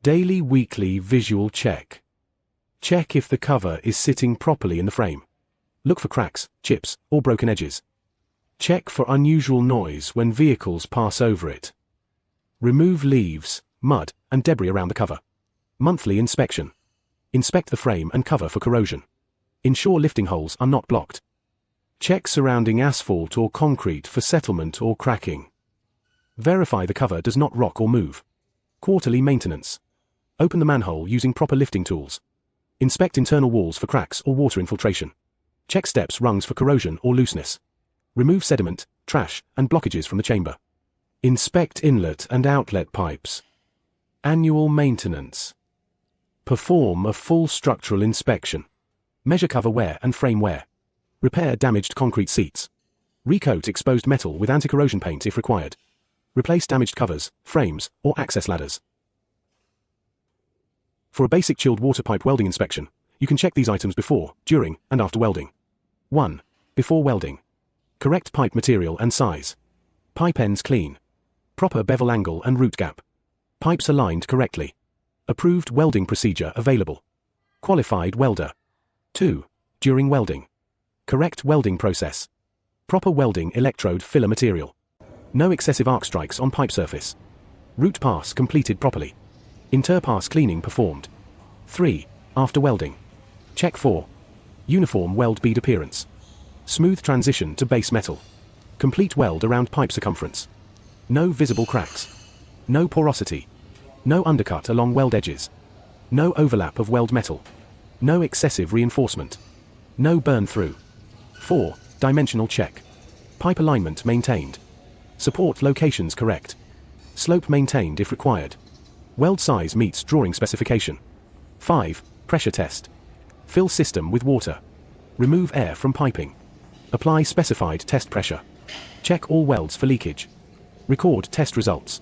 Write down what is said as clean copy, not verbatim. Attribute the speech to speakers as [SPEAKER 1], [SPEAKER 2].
[SPEAKER 1] Daily weekly visual check. Check if the cover is sitting properly in the frame. Look for cracks, chips, or broken edges. Check for unusual noise when vehicles pass over it. Remove leaves, mud, and debris around the cover. Monthly inspection. Inspect the frame and cover for corrosion. Ensure lifting holes are not blocked. Check surrounding asphalt or concrete for settlement or cracking. Verify the cover does not rock or move. Quarterly maintenance. Open the manhole using proper lifting tools. Inspect internal walls for cracks or water infiltration. Check steps rungs for corrosion or looseness. Remove sediment, trash, and blockages from the chamber. Inspect inlet and outlet pipes. Annual maintenance. Perform a full structural inspection. Measure cover wear and frame wear. Repair damaged concrete seats. Recoat exposed metal with anti-corrosion paint if required. Replace damaged covers, frames, or access ladders. For a basic chilled water pipe welding inspection, you can check these items before, during, and after welding. 1. Before welding. Correct pipe material and size. Pipe ends clean. Proper bevel angle and root gap. Pipes aligned correctly. Approved welding procedure available. Qualified welder. 2. During welding. Correct welding process. Proper welding electrode filler material. No excessive arc strikes on pipe surface. Root pass completed properly. Interpass cleaning performed. 3. After welding. Check for uniform weld bead appearance. Smooth transition to base metal. Complete weld around pipe circumference. No visible cracks. No porosity. No undercut along weld edges. No overlap of weld metal. No excessive reinforcement. No burn through. 4. Dimensional check. Pipe alignment maintained. Support locations correct. Slope maintained if required. Weld size meets drawing specification. 5. Pressure test. Fill system with water. Remove air from piping. Apply specified test pressure. Check all welds for leakage. Record test results.